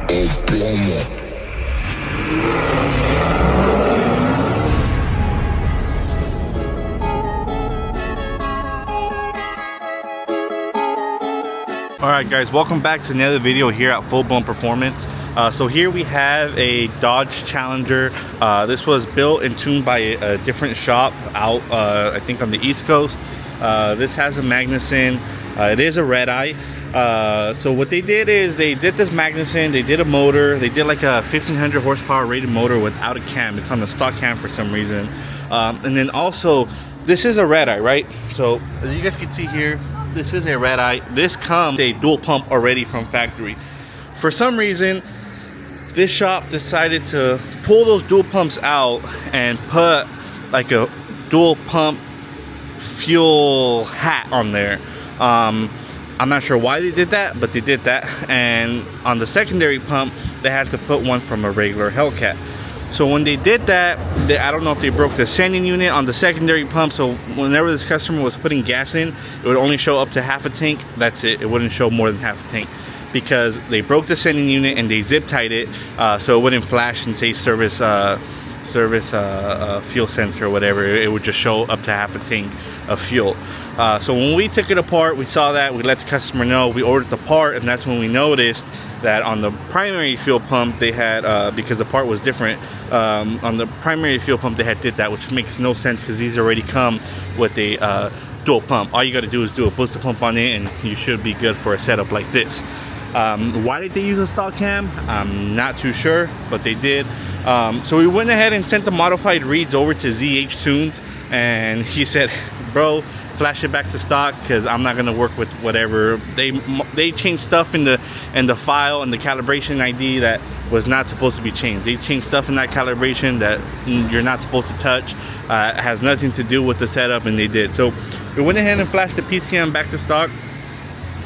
Alright guys, welcome back to another video here at Full Blown Performance. So here we have a Dodge Challenger. This was built and tuned by a different shop out, I think on the East Coast. This has a Magnuson. It is a Redeye. So what they did is they did this Magnuson, they did a motor, they did like a 1500 horsepower rated motor without a cam. It's on the stock cam for some reason. And then also, this is a Redeye, right? So as you guys can see here, this is a Redeye. This comes a dual pump already from factory. For some reason, this shop decided to pull those dual pumps out and put like a dual pump fuel hat on there. I'm not sure why they did that, but they did that. And on the secondary pump, they had to put one from a regular Hellcat. So when they did that, I don't know if they broke the sending unit on the secondary pump, so whenever this customer was putting gas in, it would only show up to half a tank. That's it. It wouldn't show more than half a tank because they broke the sending unit and they zip tied it, so it wouldn't flash and say service fuel sensor or whatever. It would just show up to half a tank of fuel. So when we took it apart, we saw that, we let the customer know, we ordered the part, and that's when we noticed that on the primary fuel pump they had, because the part was different, on the primary fuel pump they had did that, which makes no sense because these already come with a dual pump. All you got to do is do a booster pump on it and you should be good for a setup like this. Why did they use a stock cam? I'm not too sure, but they did. So we went ahead and sent the modified reads over to ZH Tunes, and he said, bro, flash it back to stock because I'm not gonna work with whatever they changed stuff in the file and the calibration ID that was not supposed to be changed. They changed stuff in that calibration that you're not supposed to touch. It has nothing to do with the setup, and they did. So we went ahead and flashed the PCM back to stock,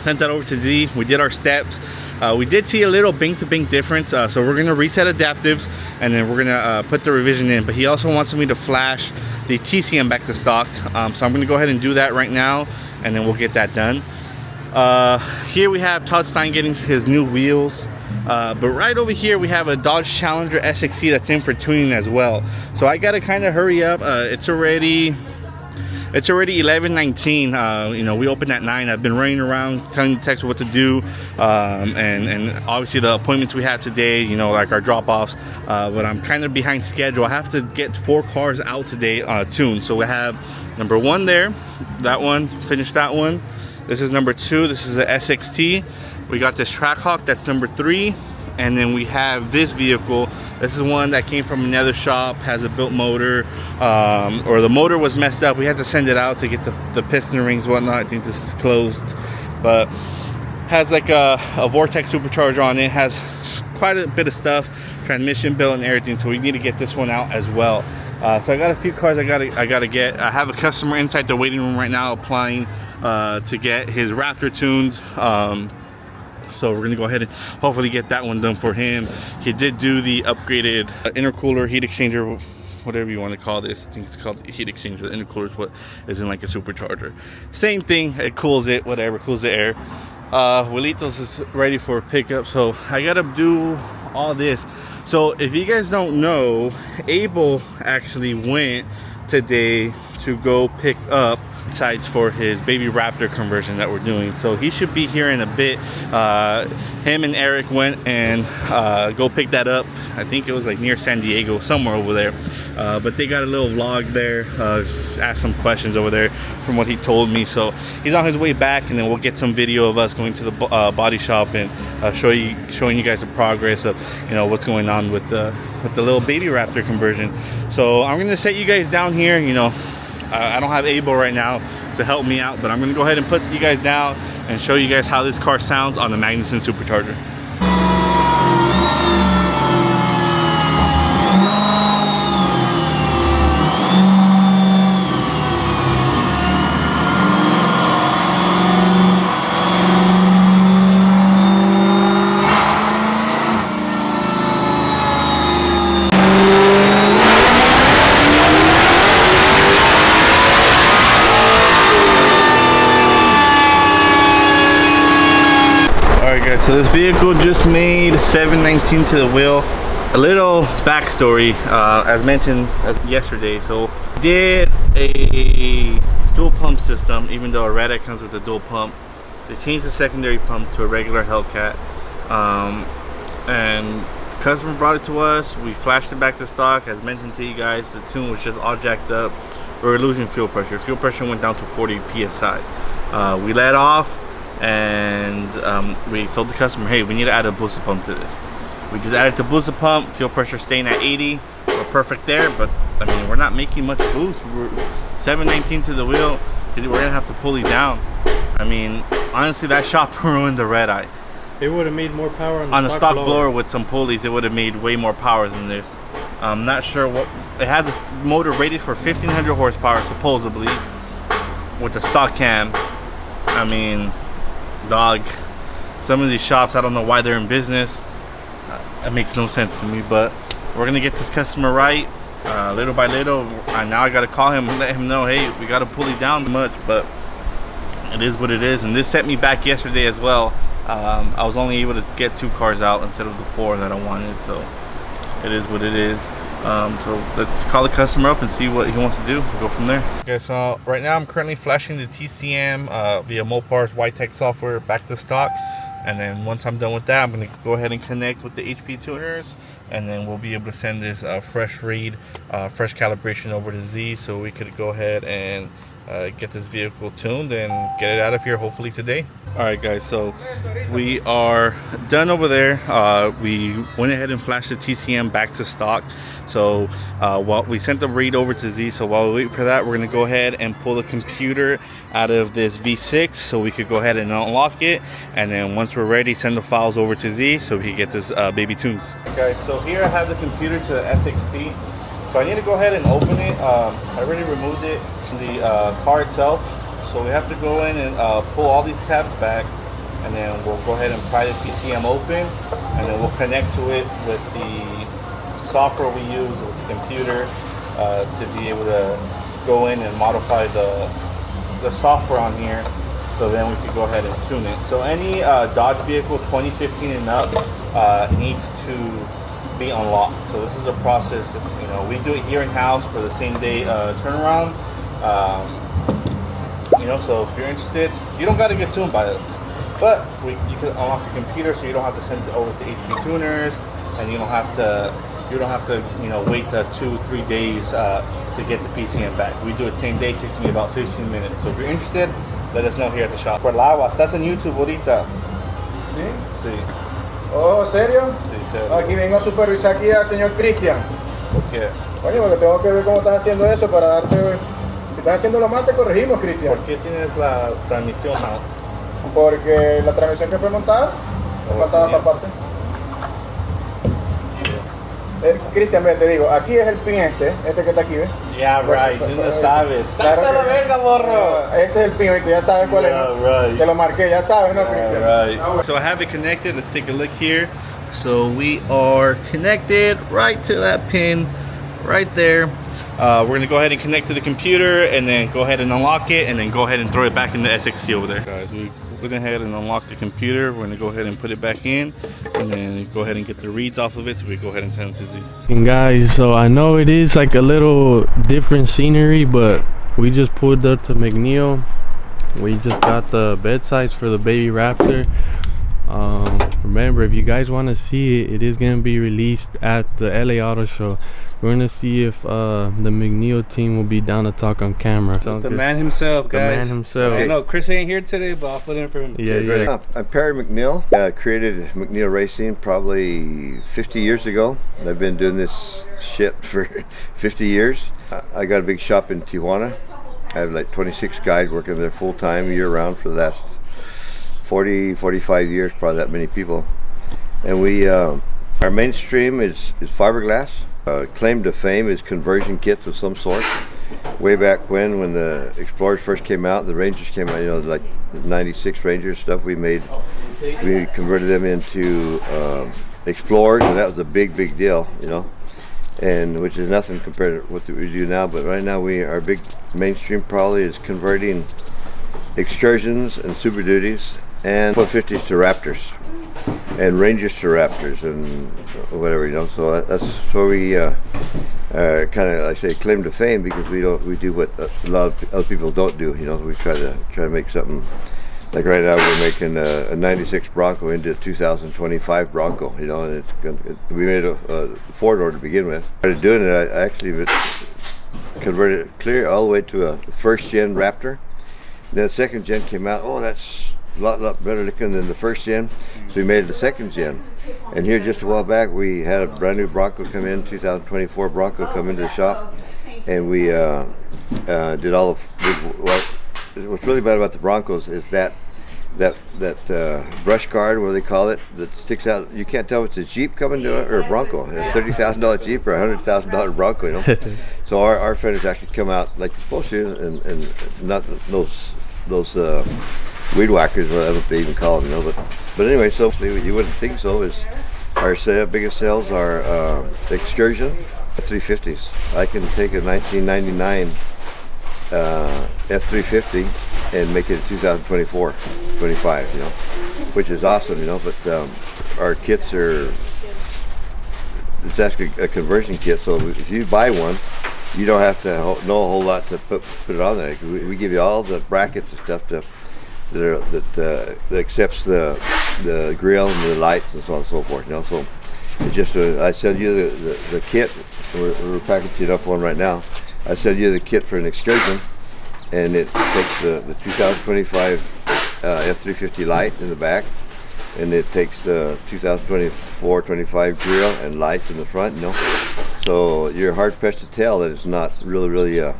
sent that over to Z. We did our steps. We did see a little bank to bank difference, so we're gonna reset adaptives and then we're gonna put the revision in. But he also wants me to flash the TCM back to stock, so I'm gonna go ahead and do that right now, and then we'll get that done. Here we have Todd Stein getting his new wheels, but right over here we have a Dodge Challenger SXE that's in for tuning as well. So I gotta kind of hurry up. It's already 11:19. You know, we opened at 9. I've been running around telling the techs what to do, and obviously the appointments we have today, you know, like our drop-offs, but I'm kind of behind schedule. I have to get 4 cars out today tuned. So we have number 1 there, that one, finished that one. This is number 2. This is the SXT. We got this Trackhawk, that's number 3, and then we have this vehicle. This is one that came from another shop, has a built motor, or the motor was messed up. We had to send it out to get the piston rings, whatnot. I think this is closed, but has like a Vortex supercharger on it. Has quite a bit of stuff, transmission bill and everything. So we need to get this one out as well. So I got a few cars I gotta get. I have a customer inside the waiting room right now applying to get his Raptor tuned. So we're gonna go ahead and hopefully get that one done for him. He did do the upgraded intercooler, heat exchanger, whatever you want to call this. I think it's called heat exchanger. The intercooler is what is in like a supercharger. Same thing, it cools it, whatever, cools the air. Willitos is ready for pickup, so I gotta do all this. So if you guys don't know, Abel actually went today to go pick up sides for his baby Raptor conversion that we're doing, so he should be here in a bit. Him and Eric went and go pick that up. I think it was like near San Diego, somewhere over there, but they got a little vlog there, asked some questions over there from what he told me. So he's on his way back, and then we'll get some video of us going to the body shop and showing you guys the progress of, you know, what's going on with the little baby Raptor conversion. So I'm gonna set you guys down here. You know, I don't have Abel right now to help me out, but I'm gonna go ahead and put you guys down and show you guys how this car sounds on the Magnuson supercharger. So this vehicle just made 719 to the wheel. A little backstory, as mentioned yesterday. So did a dual pump system, even though a Redeye comes with a dual pump. They changed the secondary pump to a regular Hellcat, and customer brought it to us. We flashed it back to stock. As mentioned to you guys, the tune was just all jacked up. We were losing fuel pressure. Fuel pressure went down to 40 psi. We let off, and we told the customer, hey, we need to add a booster pump to this. We just added the booster pump. Fuel pressure staying at 80. We're perfect there, but I mean, we're not making much boost. We're 719 to the wheel. We're gonna have to pull it down. I mean, honestly, that shop ruined the Redeye. It would have made more power on the stock blower with some pulleys. It would have made way more power than this. I'm not sure what it has. A motor rated for 1500 horsepower supposedly with the stock cam. I mean, dog, some of these shops, I don't know why they're in business. It makes no sense to me, but we're gonna get this customer right little by little. Now I gotta call him and let him know, hey, we gotta pull it down much, but it is what it is. And this set me back yesterday as well. I was only able to get 2 cars out instead of the 4 that I wanted, so it is what it is. So let's call the customer up and see what he wants to do. We'll go from there. Okay, so right now I'm currently flashing the TCM via Mopar's YTech software back to stock. And then once I'm done with that, I'm going to go ahead and connect with the HP tuners, and then we'll be able to send this fresh read, fresh calibration over to Z, so we could go ahead and get this vehicle tuned and get it out of here hopefully today. Alright guys, so we are done over there. We went ahead and flashed the TCM back to stock. So while we sent the read over to Z, so while we wait for that, we're going to go ahead and pull the computer out of this V6 so we could go ahead and unlock it, and then once we're ready, send the files over to Z so we can get this baby tuned. Okay, so here I have the computer to the SXT. So I need to go ahead and open it. I already removed it from the car itself. So we have to go in and pull all these tabs back, and then we'll go ahead and pry the PCM open, and then we'll connect to it with the software we use with the computer to be able to go in and modify the software on here, so then we can go ahead and tune it. So any Dodge vehicle 2015 and up needs to be unlocked. So this is a process that, you know, we do it here in house for the same day turnaround. You know, so if you're interested, you don't got to get tuned by us, but you can unlock your computer, so you don't have to send it over to HP tuners, and you don't have to you know, wait the 2-3 days to get the PCM back. We do it same day. It takes me about 15 minutes. So if you're interested, let us know here at the shop. Por la agua, estás en YouTube ahorita. ¿Sí? Sí. Oh, ¿serio? Sí, serio. Aquí vengo a supervisar aquí al señor Cristian. ¿Por qué? Oye, porque tengo que ver cómo estás haciendo eso para darte... Si estás haciéndolo mal, te corregimos, Cristian. ¿Por qué tienes la transmisión mal? Porque la transmisión que fue montada, me faltaba esta parte. Cristian, ve, te digo, aquí es el pin este que está aquí, ¿ves? Yeah, right, tú no sabes. Claro ¡Sácate la verga, morro! Ese es el pin, ¿viste? Ya sabes cuál es, ¿no? Right. Te lo marqué, ya sabes, ¿no, Cristian? Right. So I have it connected. Let's take a look here. So we are connected right to that pin right there. We're going to go ahead and connect to the computer, and then go ahead and unlock it, and then go ahead and throw it back in the SXT over there. Guys, we went ahead and unlocked the computer. We're going to go ahead and put it back in, and then go ahead and get the reads off of it, so we go ahead and send it to Z. And guys, so I know it is like a little different scenery, but we just pulled up to McNeil. We just got the bedside for the baby Raptor. Remember, if you guys want to see it, it is going to be released at the LA Auto Show. We're going to see if the McNeil team will be down to talk on camera. The man himself, guys. The man himself. I know Chris ain't here today, but I'll put in for him. Yeah. I'm Perry McNeil. I created McNeil Racing probably 50 years ago. I've been doing this shit for 50 years. I got a big shop in Tijuana. I have like 26 guys working there full time, year round, for the last 45 years, probably that many people. And we, our mainstream is fiberglass. Claim to fame is conversion kits of some sort. Way back when the Explorers first came out, the Rangers came out, you know, like 96 Rangers stuff, we converted them into Explorers, and that was a big deal, you know, and which is nothing compared to what we do now. But right now our big mainstream probably is converting Excursions and Super Duties and 150s to Raptors, and Rangers to Raptors, and whatever, you know. So that's where we kind of, I say, claim to fame, because we do what a lot of other people don't do. You know, we try to make something. Like right now, we're making a '96 Bronco into a 2025 Bronco. You know, and we made a 4-door to begin with. Started doing it, I actually converted it clear all the way to a first-gen Raptor. Then the second gen came out. Oh, that's a lot better looking than the first gen. So we made it the second gen. And here just a while back, we had a brand new Bronco come in, 2024 Bronco come into the shop, and we did all of. What's really bad about the Broncos is that brush guard, what do they call it, that sticks out. You can't tell if it's a Jeep coming to it or a Bronco. A $30,000 Jeep or a $100,000 Bronco, you know. So our fenders actually come out like they're supposed to, and not those weed whackers, whatever they even call them, you know. But anyway, so you wouldn't think so. Is our biggest sales are Excursion F350s. I can take a 1999 F350 and make it 2024, 25, you know, which is awesome, you know. But our kits are, it's actually a conversion kit, so if you buy one, you don't have to know a whole lot to put it on there. We give you all the brackets and stuff that accepts the grill and the lights and so on and so forth, you know. So it's just I send you the kit. We're packaging up one right now. I send you the kit for an Excursion, and it takes the 2025 F350 light in the back, and it takes the 2024-25 grill and lights in the front, you know. So you're hard pressed to tell that it's not really a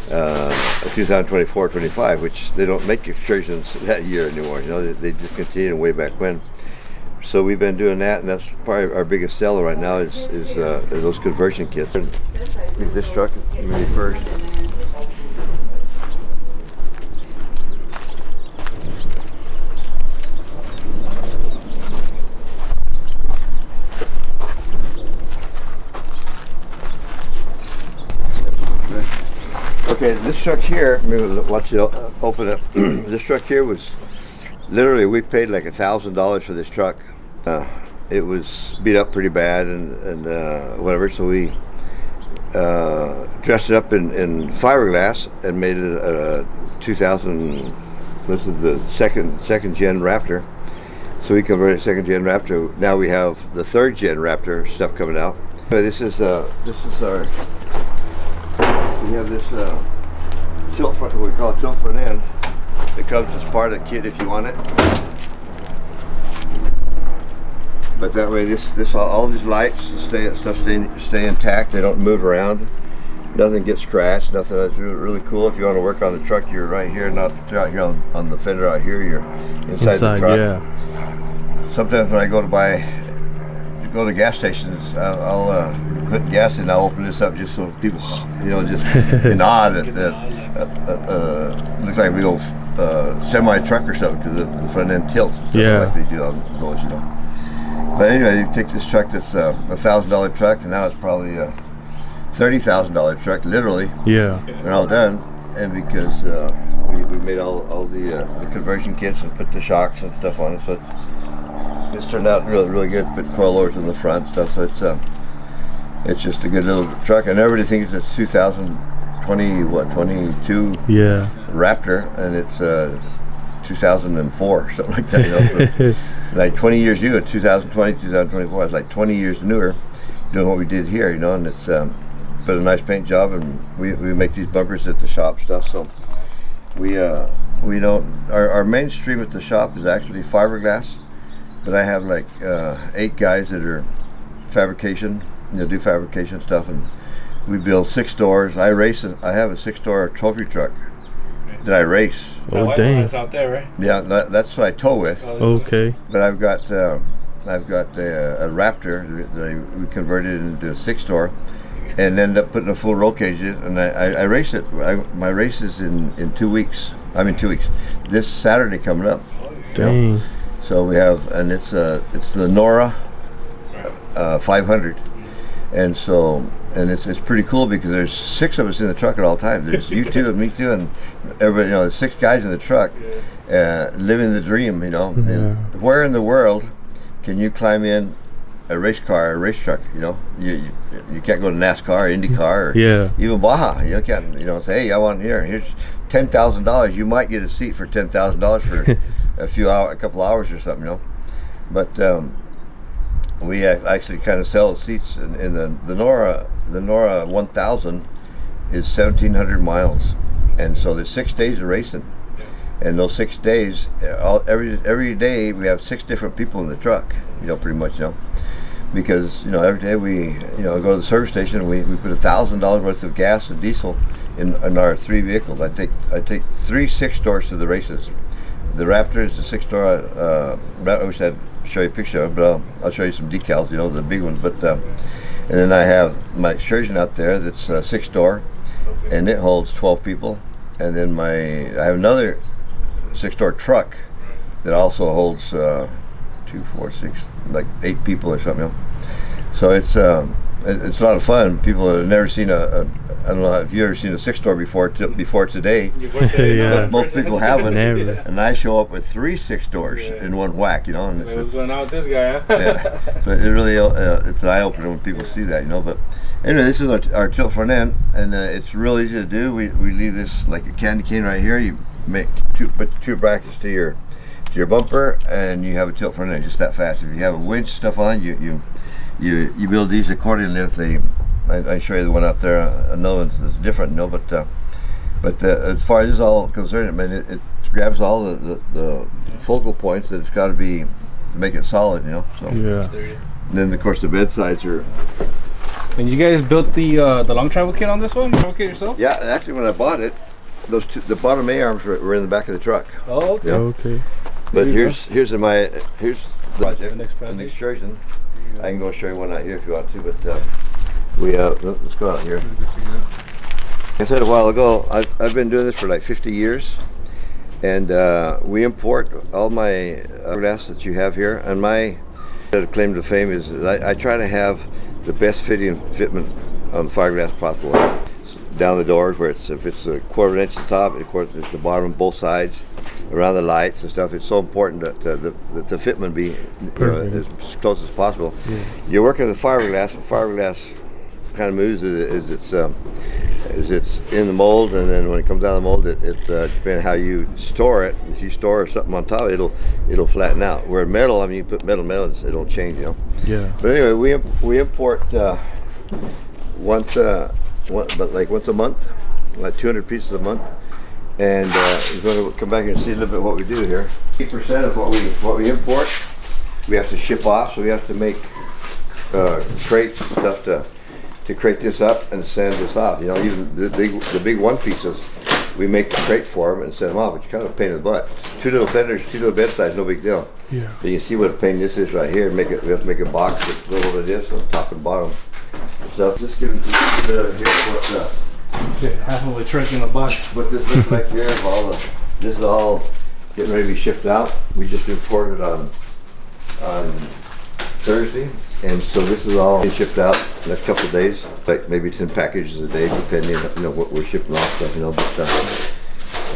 2024-25, which they don't make Excursions that year anymore, you know. They just continue way back when. So we've been doing that, and that's probably our biggest seller right now is those conversion kits. This truck, maybe first. Okay, this truck here, maybe watch it open it. This truck here was literally, we paid like $1,000 for this truck. It was beat up pretty bad and whatever, so we dressed it up in fiberglass and made it a 2000. This is the second gen Raptor. So we converted second gen Raptor. Now we have the third gen Raptor stuff coming out. This is our. We have this tilt front, what we call tilt front end. It comes as part of the kit if you want it. But that way, all these lights stay intact. They don't move around. Nothing gets scratched. Nothing. That's really cool. If you want to work on the truck, you're right here, not out here on the fender out here. You're inside the truck. Yeah. Sometimes when I go to gas stations, I'll put gas in. I'll open this up just so people, you know, just in awe that looks like a big old semi truck or something, because the front end tilts and stuff like they do on those, you know. But anyway, you take this truck that's a $1,000 truck, and now it's probably a $30,000 truck, literally. Yeah. And all done, and because we made all the conversion kits and put the shocks and stuff on it, so it's turned out really good. Put coilovers in the front and stuff, so it's just a good little truck, and everybody thinks it's 22 Raptor, and it's 2004, something like that, you know. So it's like 20 years new. 2020, 2024. It's like 20 years newer doing what we did here, you know. And it's put a nice paint job, and we make these bumpers at the shop stuff. So we don't. Our mainstream at the shop is actually fiberglass, but I have like 8 guys that are fabrication, you know, do fabrication stuff, and we build 6 doors. I have a 6-door trophy truck that I race. Oh, dang! Out there, right? Yeah, that's what I tow with. Okay. But I've got a Raptor that we converted into a 6-door, and ended up putting a full roll cage in, and I race it. My race is in 2 weeks. I mean 2 weeks. This Saturday coming up. Dang. You know? So we have, and it's the Nora 500, and so. And it's pretty cool because there's 6 of us in the truck at all times. There's you two and me too, and everybody. You know, there's 6 guys in the truck, living the dream, you know. And where in the world can you climb in a race car, a race truck? You know, you can't go to NASCAR, IndyCar, or even Baja. You can't, you know, say, hey, I want here's $10,000. You might get a seat for $10,000 for a couple hours or something, you know. But we actually kind of sell seats in the Nora 1000 is 1,700 miles, and so there's 6 days of racing. And those 6 days, every day we have 6 different people in the truck, you know, pretty much, you know, because, you know, every day we, you know, go to the service station and we put $1,000 worth of gas and diesel in our 3 vehicles. I take 3 6-doors to the races. The Raptor is the 6-door. I wish I'd show you a picture of it, but I'll show you some decals, you know, the big ones. But and then I have my excursion out there that's 6-door, and it holds 12 people. And then I have another 6-door truck that also holds 2, 4, 6, like 8 people or something. You know? So it's a lot of fun. People have never seen I don't know if you've ever seen a 6-door before today. But most people haven't. And I show up with 3 6-doors in one whack, you know. And it was going out with this guy, huh? Yeah. So it really it's an eye opener when people see that, you know. But anyway, this is our tilt front end, and it's real easy to do. We leave this like a candy cane right here. You put 2 brackets to your bumper, and you have a tilt front end, just that fast. If you have a winch stuff on, you build these accordingly. If they, I show you the one out there. Another one's different, you know. But as far as this is all concerned, I mean, it grabs all the focal points that it's got to be to make it solid, you know. So and then of course the bed sides are. And you guys built the long travel kit on this one? Travel kit yourself? Yeah, actually, when I bought it, the bottom A-arms were in the back of the truck. Oh, okay. Yeah. Okay. But here's the project, an excursion. I can go show you one out here if you want to, but let's go out here. Like I said a while ago, I've been doing this for like 50 years, and we import all my glass that you have here. And my claim to fame is that I try to have the best fitment on the fiberglass possible. Down the doors, where if it's a 1/4 inch at the top, of course it's the bottom, both sides, around the lights and stuff. It's so important that the fitment be as close as possible. You're working with fiberglass kind of moves as it's in the mold, and then when it comes out of the mold, it depending on how you store it. If you store something on top, it'll flatten out. Where metal, I mean, you put metal, it'll change, you know. Yeah. But anyway, we import once a month, like 200 pieces a month, and we're going to come back here and see a little bit what we do here. 8% of what we import, we have to ship off, so we have to make crates and stuff to crate this up and send this off. You know, even the big one pieces, we make the crate for them and send them off, which is kind of a pain in the butt. 2 little fenders, 2 little bed sides, no big deal. Yeah. But you can see what a pain this is right here. We have to make a box that's a little bit of this on top and bottom. So just give it a bit of here what half of a truck in a box. What this looks like here, this is all getting ready to be shipped out. We just imported on Thursday, and so this is all being shipped out the next couple of days, like maybe 10 packages a day, depending on, you know, what we're shipping off stuff, you know. But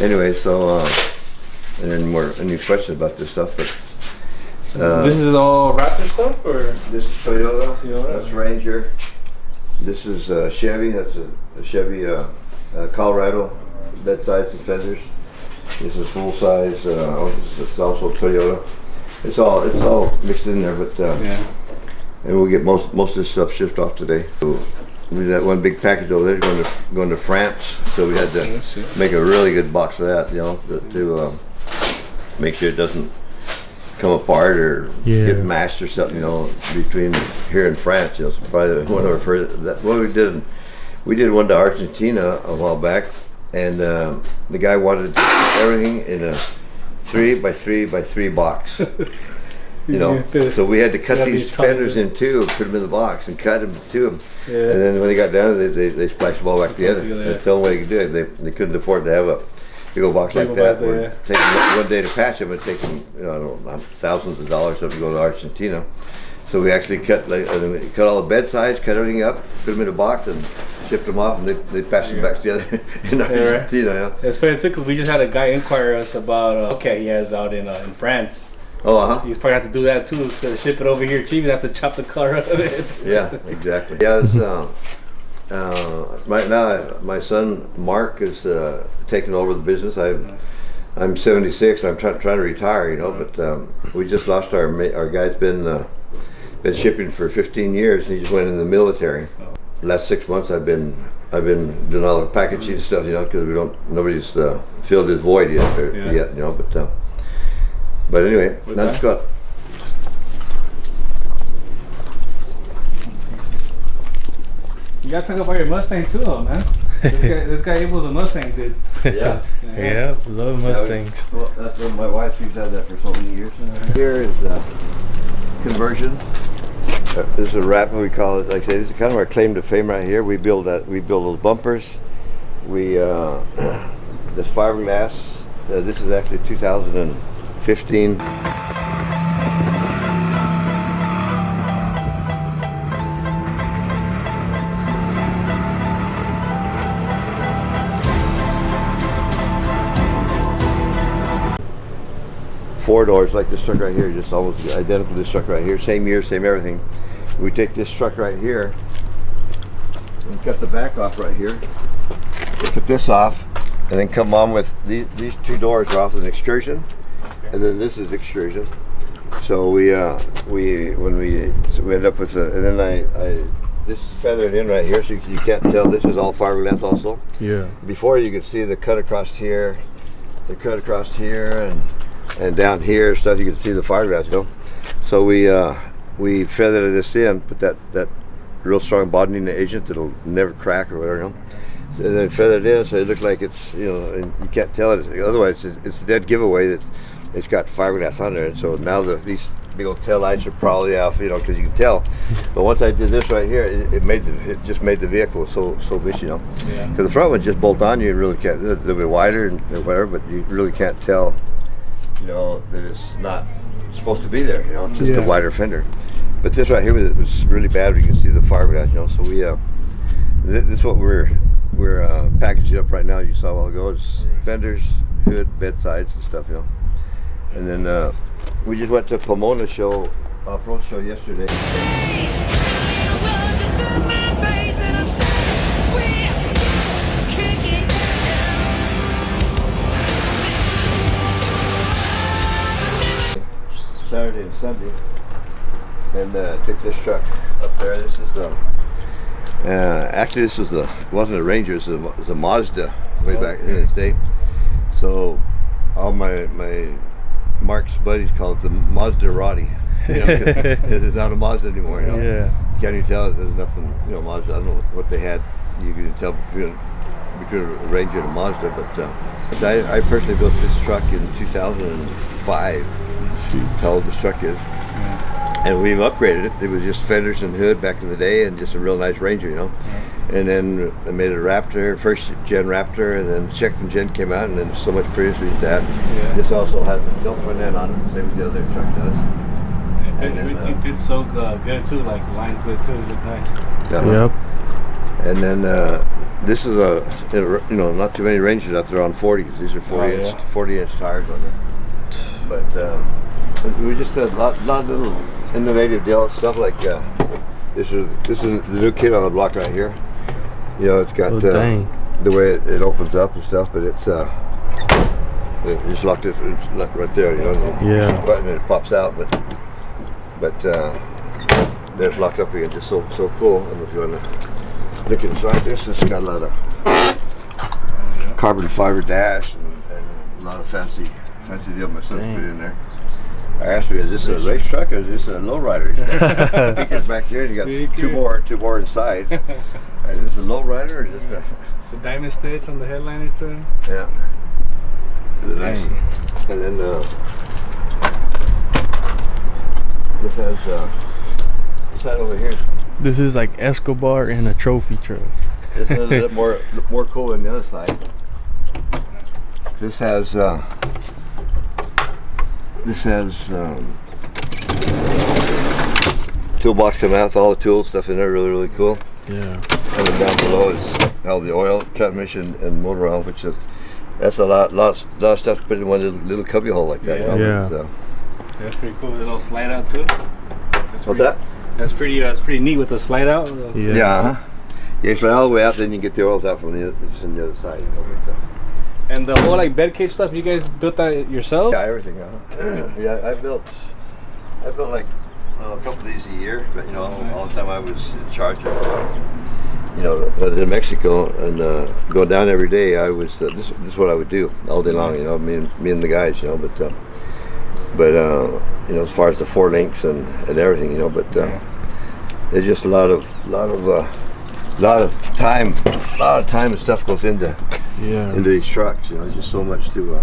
anyway, so and then any questions about this stuff, but. This is all Raptor stuff, or? This is Toyota. That's Ranger. This is Chevy. That's a Chevy Colorado bedsides and fenders. This is full size. It's also Toyota. It's all mixed in there, but and we'll get most of this stuff shipped off today. So we had that one big package over there going to France, so we had to make a really good box for that, you know, to make sure it doesn't come apart or get mashed or something, you know, between here and France. You know, so probably one of our first. What we did one to Argentina a while back, and the guy wanted everything in a 3x3x3 box. You know, so we had to cut these fenders in 2, put them in the box, and cut them in 2 of them. Yeah. And then when they got down, they splashed them all back together. That's the only way they could do it. They couldn't afford to have a big old box like that. Take them one day to patch them, and take them, you know, I don't know, thousands of dollars to go to Argentina. So we actually cut all the bed sides, cut everything up, put them in a box, and shipped them off, and they passed them back together in Argentina. Right. It's funny too, because we just had a guy inquire us about Hellcat he has out in France. Oh, He's probably have to do that too to ship it over here cheap. You have to chop the car out of it. Yeah, exactly. Yeah, it's, right now my son Mark is taking over the business. I'm 76. I'm trying to retire, you know, but we just lost our guy's been shipping for 15 years, and he just went in the military. Last 6 months I've been doing all the packaging and stuff, you know, because nobody's filled his void yet, you know, but anyway, that's got. You gotta talk about your Mustang too, though, man. This guy Abel's a Mustang dude. Yeah, love Mustangs. Well, that's what my wife, she's had that for so many years. Here is conversion. This is a wrap, we call it. Like I say, this is kind of our claim to fame right here. We build those bumpers. We this fiberglass. This is actually 2015. Four doors like this truck right here, just almost identical to this truck right here. Same year, same everything. We take this truck right here and cut the back off right here. We cut this off, and then come on with these two doors are off with an extrusion, and then this is extrusion. So we end up with and then this is feathered in right here, so you can't tell. This is all fiberglass also. Yeah. Before you could see the cut across here, and down here stuff. You can see the fiberglass, you know. So we feathered this in, put that real strong bonding agent that'll never crack or whatever, you know. And then feathered in, so it looks like it's, you know, and you can't tell it. Otherwise, it's a dead giveaway that it's got fiberglass on there. And so now these big old tail lights are probably off, you know, because you can tell. But once I did this right here, it just made the vehicle so vicious, you know. Yeah. Because the front one just bolt on, you really can't. It's a little bit wider and whatever, but you really can't tell, you know, that it's not supposed to be there, you know. It's just a wider fender. But this right here was really bad. You can see the fiberglass, you know. So we this is what we're packaging up right now. You saw a while ago. It's fenders, hood, bedsides, and stuff, you know. And then we just went to Pomona show, off-road show yesterday. Saturday and Sunday, and took this truck up there. This is actually this was wasn't a Ranger, it was a Mazda way back in the day. So all my Mark's buddies call it the Mazda Roddy, you know, because it's not a Mazda anymore, you know. Yeah. Can you tell there's nothing, you know, Mazda. I don't know what they had. You can tell between a Ranger and a Mazda, but I personally built this truck in 2005. That's how old this truck is. And we've upgraded it. It was just fenders and hood back in the day, and just a real nice Ranger, you know. And then I made a Raptor, first gen Raptor, and then second gen came out, and then so much prettier with that. This also has the tilt front end on it, same as the other truck does. And it fits so good too, like the line's good too. It looks nice. Yep. And then this is you know, not too many Rangers out there on 40s. These are 40-inch tires on there. But we just had a lot of little innovative stuff like this is the new kit on the block right here. You know, it's got the way it opens up and stuff, but it's it just locked it right there. You know, yeah. Push the button and it pops out, but there's locked up again. Just so cool. I don't know if you want to look inside this. It's got a lot of carbon fiber dash and a lot of fancy deal my son put in there. I asked him, is this a race truck or is this a lowrider? Speakers back here, and you got two more inside. Is this a lowrider or is this the diamond stitch on the headliner too? Yeah. Nice. And then this has this side over here. This is like Escobar in a trophy truck. This is a little bit more cool than the other side. This has toolbox come out with all the tool stuff in there, really cool. Yeah. And then down below is how the oil, transmission, and motor oil, which is that's a lot of stuff to put in one little cubby hole like that. Yeah. You know? Yeah. So, That's pretty cool. The little slide out too. what's that? That's pretty neat with the slide out. Yeah. Yeah. Uh-huh. Yeah, so all the way out, then you get the oils out from just on the other side. You know, but, And the whole like bed cage stuff, you guys built that yourself? yeah, everything. Yeah, I built like a couple of these a year, but you know, all the time I was in charge of. You know, I was in Mexico and going down every day. I was this is what I would do all day long. You know, me and the guys. You know, but you know, as far as the 4 links and everything. You know, but there's just a lot of time and stuff goes into these trucks. You know, there's just so much to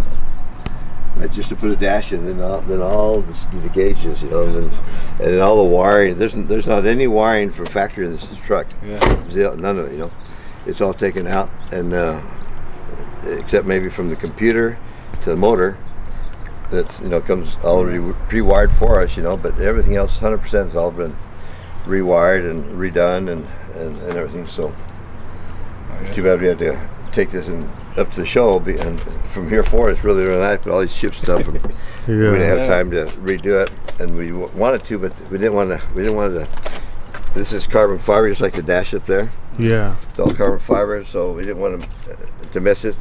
like just to put a dash in, then all the gauges, you know, and then all the wiring. There's not any wiring from factory in this truck. Yeah. None of it. You know, it's all taken out, and except maybe from the computer to the motor. That's, you know, comes already pre-wired for us. You know, but everything else, 100% has all been rewired and redone and everything. So it's too bad we had to take this up to the show, and from here forward it's really nice, but all these ship stuff, and we didn't have time to redo it, and we wanted to, but we didn't want to. This is carbon fiber, just like the dash up there. Yeah, it's all carbon fiber, so we didn't want to mess it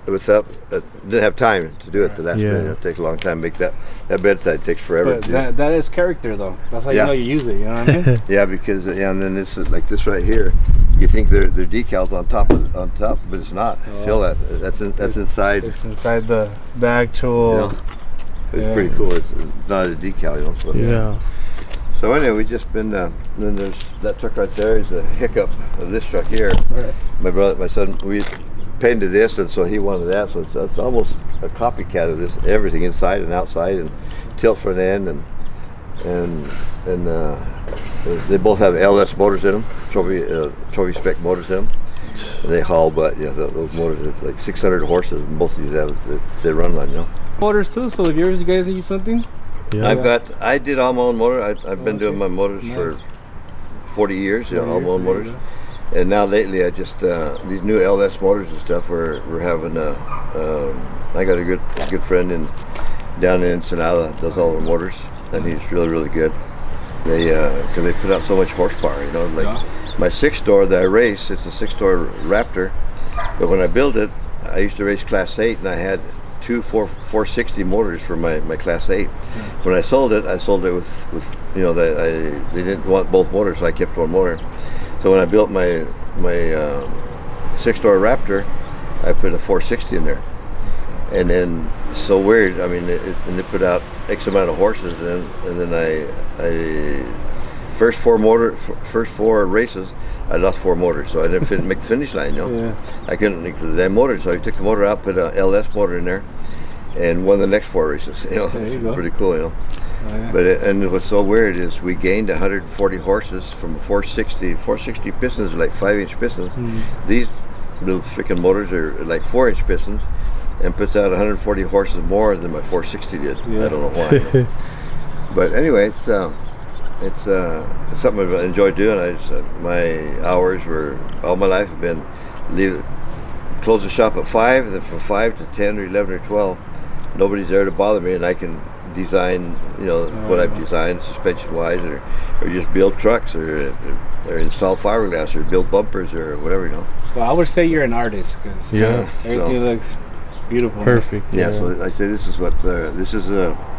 with up. Didn't have time to do it the last minute. It takes a long time to make that bedside takes forever. But that is character though. That's how you know you use it. You know what I mean? Yeah, because and then this is like this right here. You think they're decals on top, but it's not. Feel that? That's inside. It's inside the actual. You know, it's pretty cool. It's not a decal, you know. So, yeah. So anyway, we just been. Then there's that truck right there. Is a hiccup of this truck here. Right. My son, we painted this, and so he wanted that. So it's almost a copycat of this. Everything inside and outside, and tilt front end, and they both have LS motors in them, trophy spec motors in them. And they haul, but you know, those motors are like 600 horses. And most of these have they run on, you know. Motors too. So if you guys need something. Yeah. I did all my own motor. I've been doing my motors for 40 years, you know, all my own motors. And now lately, I just these new LS motors and stuff. We're having I got a good friend down in Ensenada does all the motors, and he's really good. They because they put out so much horsepower, you know. Like my 6-door that I race, it's a 6-door Raptor, but when I built it, I used to race Class 8, and I had two 460 motors for my Class 8. When I sold it with you know, they didn't want both motors, so I kept one motor. So when I built my 6-door Raptor, I put a 460 in there, and then so weird. I mean, it put out X amount of horses, and then I first four races, I lost 4 motors, so I didn't make the finish line. You know, I couldn't make the damn motor, so I took the motor out, put a LS motor in there, and won the next 4 races. You know, it's pretty cool. You know, but and what's so weird is we gained 140 horses from 460 pistons, like 5-inch pistons. These little freaking motors are like 4-inch pistons, and puts out 140 horses more than my 460 did. I don't know why. But anyway, it's something I enjoy doing. My hours were all my life have been close the shop at 5, and then from 5 to 10 or 11 or 12, nobody's there to bother me, and I can design, you know, what I've designed suspension wise, or just build trucks, or install fiberglass, or build bumpers, or whatever, you know. Well, I would say you're an artist, because everything looks beautiful. Perfect. Yeah. So I say this is what like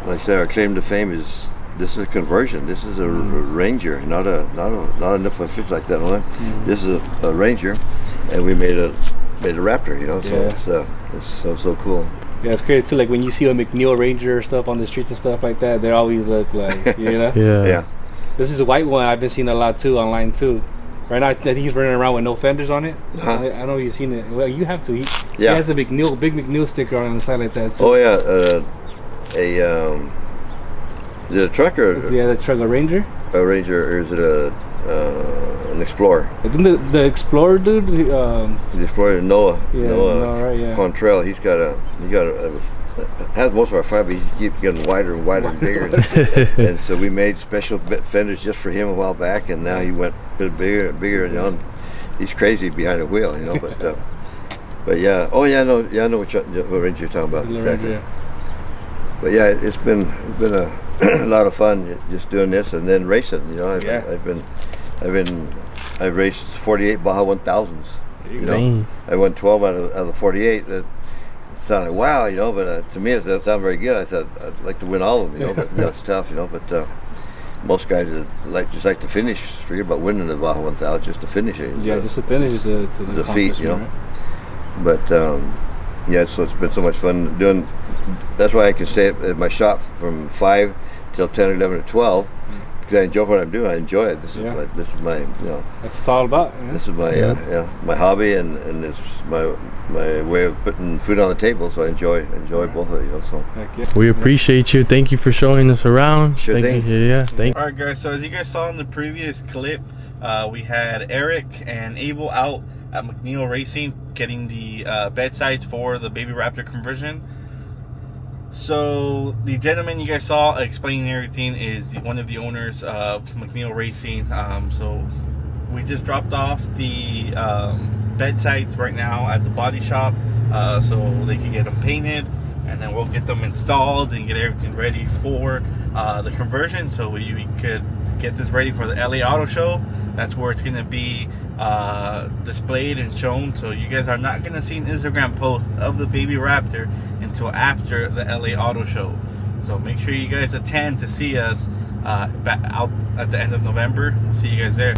I say, our claim to fame is. This is a conversion. This is a Ranger, not a F-150 like that one. This is a Ranger, and we made a Raptor. You know, so it's so cool. Yeah, it's great too. Like when you see a McNeil Ranger stuff on the streets and stuff like that, they always look like, you know. Yeah. This is a white one. I've been seeing a lot too online too. Right now, I think he's running around with no fenders on it. I don't know if you've seen it. Well, you have to. He has a big McNeil sticker on the side like that too. Oh yeah, is it a truck or? Yeah, the truck, a Ranger. A Ranger, or is it an Explorer? I think the Explorer dude. The Explorer, Noah right, Contrail. He has most of our fiber. He keeps getting wider and wider and bigger, and so we made special fenders just for him a while back, and now he went a bit bigger and bigger. And he's crazy behind the wheel, you know. But yeah, oh yeah, no, yeah, I know what range you're talking about exactly. But yeah, it's been a lot of fun just doing this and then racing. You know, I've raced 48 Baja 1000s. You know, I won 12 out of the 48. That sounded wow, you know, but to me it doesn't sound very good. I said I'd like to win all of them, you know, but that's tough, you know. But most guys just like to finish. Forget about winning the Baja 1000, just to finish it. Yeah, just to finish is a feat, you know. Right? But yeah, so it's been so much fun doing. That's why I can stay at my shop from 5 till 10 or 11 or 12 because I enjoy what I'm doing. I enjoy it. This is my you know. That's what it's all about. Yeah? This is my my hobby and it's my way of putting food on the table. So I enjoy both of it. You know, so we appreciate you. Thank you for showing us around. Sure thing. Yeah, thank you. All right, guys. So as you guys saw in the previous clip, we had Eric and Abel out at McNeil Racing getting the bed sites for the Baby Raptor conversion. So the gentleman you guys saw explaining everything is one of the owners of McNeil Racing. So we just dropped off the bed sites right now at the body shop so they can get them painted, and then we'll get them installed and get everything ready for the conversion so we could get this ready for the LA Auto Show. That's where it's going to be displayed and shown. So you guys are not going to see an Instagram post of the Baby Raptor until after the LA Auto Show. So make sure you guys attend to see us back out at the end of November. We'll see you guys there.